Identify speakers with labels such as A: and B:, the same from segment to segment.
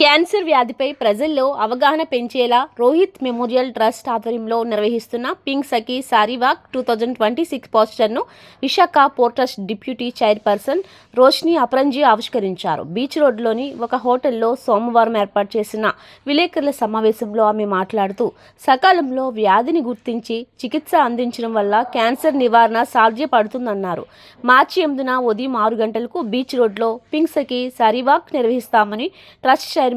A: Cancer వ్యాధిపై ప్రజల్లో అవగాహన పెంచేలా Rohit memorial trust ఆధ్వర్యంలో నిర్వహిస్తున్న పింక్ సఖీ సారీ వాక్ 2026 పోస్టర్ను Visakha port trust deputy chairperson Roshni Aparanji ఆవిష్కరించారు. బీచ్ రోడ్లోని ఒక హోటల్లో సోమవారం ఏర్పాటు చేసిన విలేకరుల సమావేశంలో ఆమె మాట్లాడుతూ సకాలంలో వ్యాధిని గుర్తించి చికిత్స అందించడం వల్ల క్యాన్సర్ నివారణ సాధ్యపడుతుందన్నారు. మార్చి 8న ఉదయం 6 గంటలకు బీచ్ రోడ్లో పింక్ సఖీ సారీ వాక్ నిర్వహిస్తామని ట్రస్ట్ చైర్మన్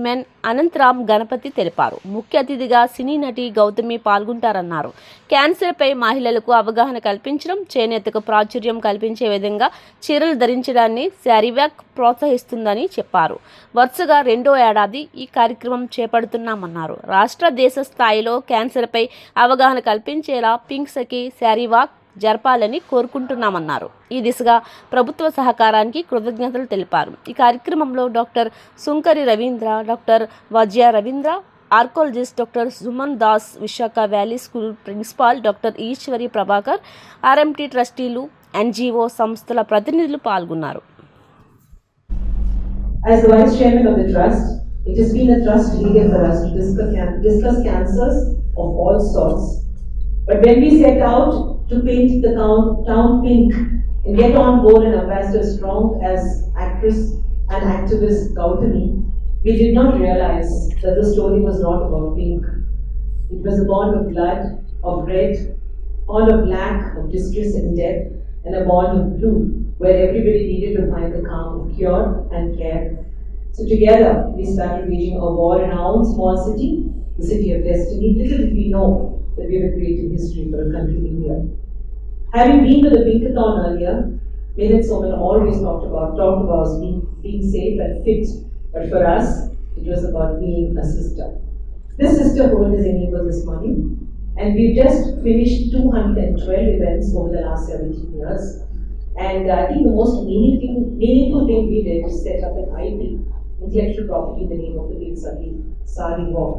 A: అనంతరామ్ గణపతి తెలిపారు. ముఖ్య అతిథిగా సినీ నటి గౌతమి పాల్గొంటారన్నారు. క్యాన్సర్పై మహిళలకు అవగాహన కల్పించడం, చేనేతకు ప్రాచుర్యం కల్పించే విధంగా చీరలు ధరించడాన్ని శారీవాక్ ప్రోత్సహిస్తుందని చెప్పారు. వరుసగా 2వ ఏడాది ఈ కార్యక్రమం చేపడుతున్నామన్నారు. రాష్ట్ర దేశ స్థాయిలో క్యాన్సర్పై అవగాహన కల్పించేలా పింక్ సఖీ శారీవాక్ జరపాలని కోరుకుంటున్నామన్నారు. ఈ దిశగా ప్రభుత్వ సహకారానికి కృతజ్ఞతలు తెలిపారు. ఈ కార్యక్రమంలో doctor Sunkari Ravindra, doctor Vajya Ravindra, archaeologist doctor Suman Das, Visakha valley school principal doctor Eshwari Prabhakar, RMT ట్రస్టీలు, NGO సంస్థల ప్రతినిధులు పాల్గొన్నారు.
B: As the Vice Chairman of the Trust, it has been a trust leader for us to discuss cancers of all sorts. But when we set out to paint the town pink and get on board an ambassador strong as actress and activist Gautami, we did not realize that the story was not about pink. It was a bond of blood, of red, bond of black, of distress and death, and a bond of blue, where everybody needed to find the calm of cure and care. So together, we started waging a war in our own small city, the city of destiny. Little did we know that we were creating history for a country, India. Having been to the Pinkathon earlier, Merit Soman always talked about us being safe and fit, but for us, it was about being a sister. This sisterhood has enabled this money, and we've just finished 212 events over the last 17 years. And I think the most meaningful thing we did was set up an IP, intellectual property, in the name of the Pink Sagi Sari Walk.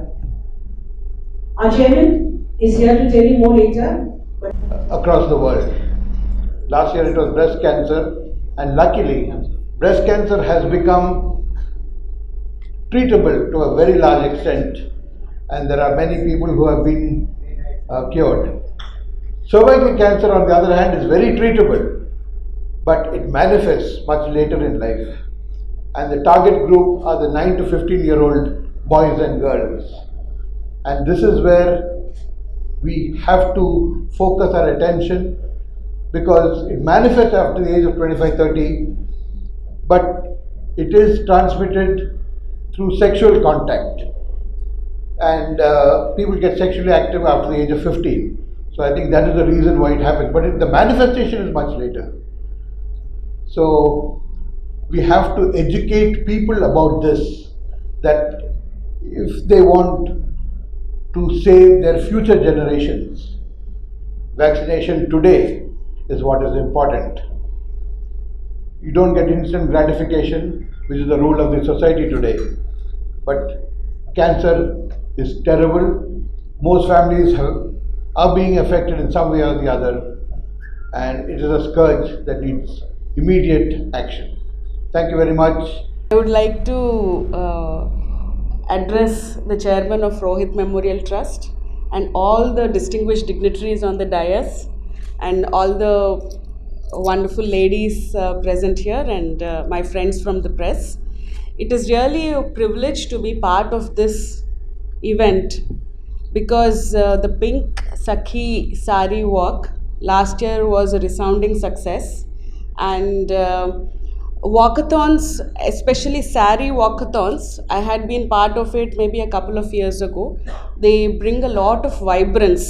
B: Our chairman is here to tell you more later.
C: Across the world. Last year it was breast cancer, and luckily breast cancer has become treatable to a very large extent, and there are many people who have been cured. Cervical cancer, on the other hand, is very treatable, but it manifests much later in life, and the target group are the 9 to 15-year-old boys and girls, and this is where we have to focus our attention, because it manifests after the age of 25-30, but it is transmitted through sexual contact, and people get sexually active after the age of 15. So I think that is the reason why it happens, but the manifestation is much later. So we have to educate people about this, that if they want to save their future generations, vaccination today is what is important. You don't get instant gratification, which is the rule of the society today. But cancer is terrible. Most families are being affected in some way or the other, and it is a scourge that needs immediate action. Thank you very much.
D: I would like to address the chairman of Rohit Memorial Trust and all the distinguished dignitaries on the dais and all the wonderful ladies present here, and my friends from the press. It is really a privilege to be part of this event, because the Pink Sakhi Sari Walk last year was a resounding success, and walkathons, especially sari walkathons, I had been part of it maybe a couple of years ago. They bring a lot of vibrance,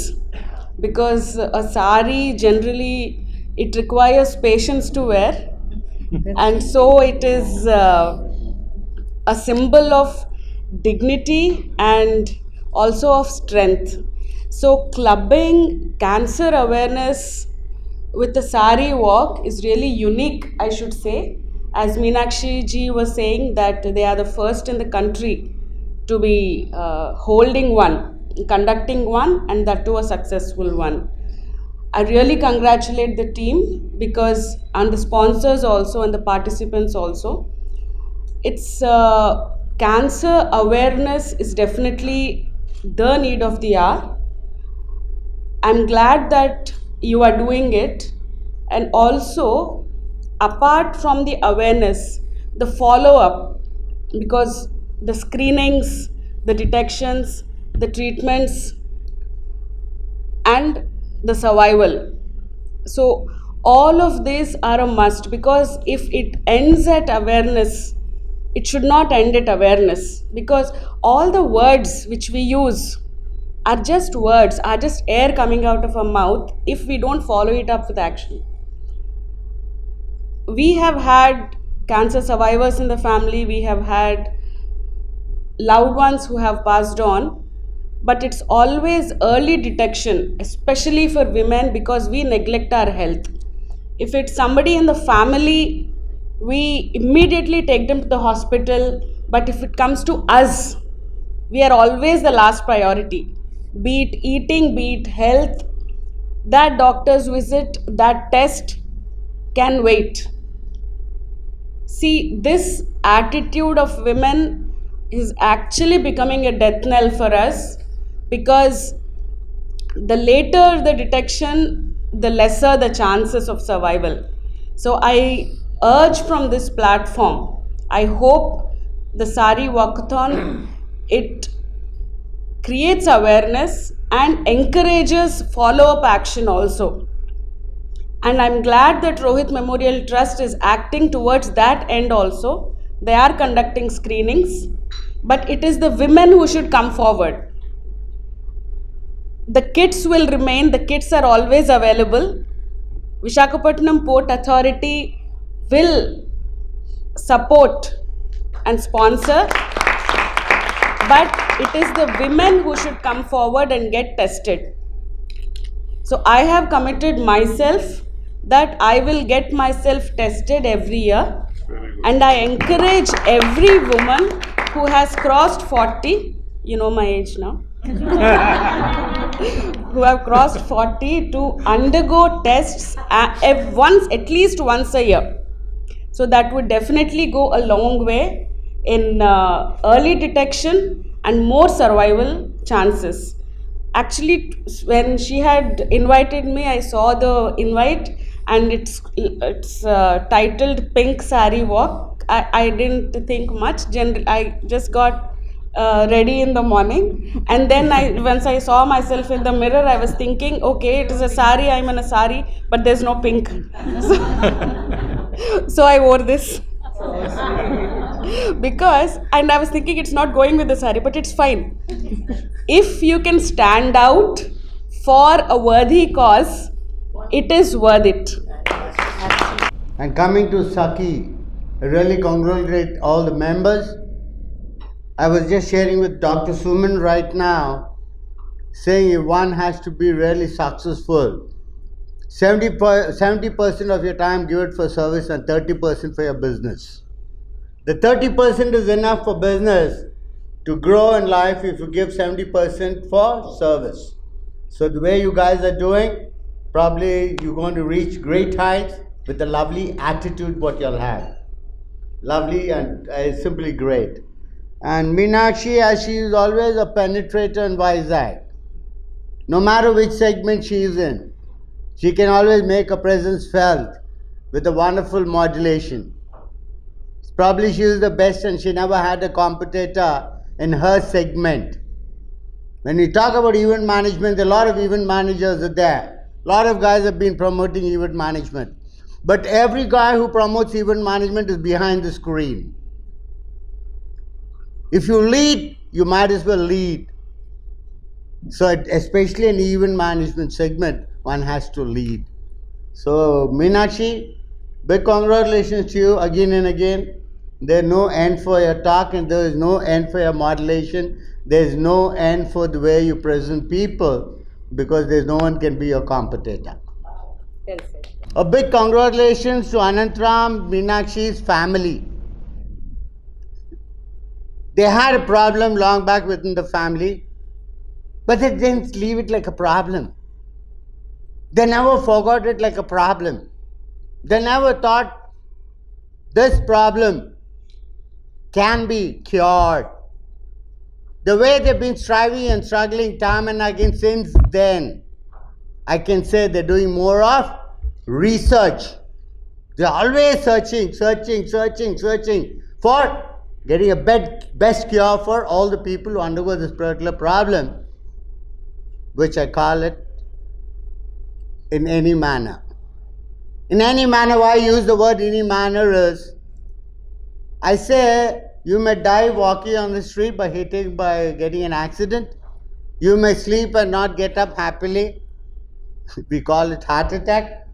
D: because a sari generally it requires patience to wear, and so it is a symbol of dignity and also of strength. So clubbing cancer awareness with the sari walk is really unique, I should say. As Meenakshi ji was saying, that they are the first in the country to be holding one, conducting one, and that too a successful one. I really congratulate the team, because and the sponsors also and the participants also. It's cancer awareness is definitely the need of the hour. I'm glad that you are doing it, and also apart from the awareness, the follow-up, because the screenings, the detections, the treatments, and the survival. So all of these are a must, because if it ends at awareness, it should not end at awareness, because all the words which we use are just words, are just air coming out of our mouth if we don't follow it up with action. We have had cancer survivors in the family, we have had loved ones who have passed on, but it's always early detection, especially for women, because we neglect our health. If it's somebody in the family, we immediately take them to the hospital, but if it comes to us, we are always the last priority. Be it eating, be it health, that doctor's visit, that test can wait. See, this attitude of women is actually becoming a death knell for us, because the later the detection, the lesser the chances of survival. So I urge from this platform, I hope the Sari Walkathon, it creates awareness and encourages follow-up action also. And I'm glad that Rohit Memorial Trust is acting towards that end also. They are conducting screenings, but it is the women who should come forward. The kits will remain, the kits are always available. Visakhapatnam Port Authority will support and sponsor, but it is the women who should come forward and get tested. So I have committed myself that I will get myself tested every year, and I encourage every woman who has crossed 40, you know my age now, who have crossed 40 to undergo tests at least once a year. So that would definitely go a long way in early detection and more survival chances. Actually, when she had invited me, I saw the invite, and it's titled Pink Sari Walk. I didn't think much. I just got ready in the morning, and then once I saw myself in the mirror, I was thinking, okay, it is a sari, I'm in a sari, but there's no pink. So I wore this. Because, and I was thinking it's not going with the sari, but it's fine. If you can stand out for a worthy cause, it is worth it.
E: And coming to Saki, I really congratulate all the members. I was just sharing with Dr. Suman right now, saying if one has to be really successful, 70% of your time give it for service and 30% for your business. The 30% is enough for business to grow in life if you give 70% for service. So the way you guys are doing, probably you're going to reach great heights with the lovely attitude what you'll have. Lovely and simply great. And Meenakshi, as she is always a penetrator in Vizag, no matter which segment she is in, she can always make her presence felt with a wonderful modulation. Probably she is the best, and she never had a competitor in her segment. When we talk about event management, a lot of event managers are there. A lot of guys have been promoting event management. But every guy who promotes event management is behind the screen. If you lead, you might as well lead. So especially in the event management segment, one has to lead. So Meenakshi, big congratulations to you again and again. There's no end for your talk, and there is no end for your modulation. There's no end for the way you present people, because there's no one can be your competitor.
D: Well said.
E: A big congratulations to Anantram, Meenakshi's family. They had a problem long back within the family, but they didn't leave it like a problem. They never forgot it like a problem. They never thought this problem can be cured. The way they've been striving and struggling time and again since then, I can say they're doing more of research. They're always searching for getting a best cure for all the people who undergo this particular problem, which I call it in any manner. In any manner, why I use the word any manner is, I say you may die walking on the street by getting an accident. You may sleep and not get up happily. We call it heart attack.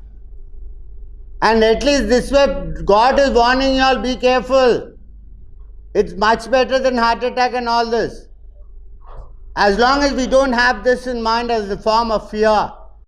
E: And at least this way, God is warning you all, be careful. It's much better than heart attack and all this. As long as we don't have this in mind as a form of fear,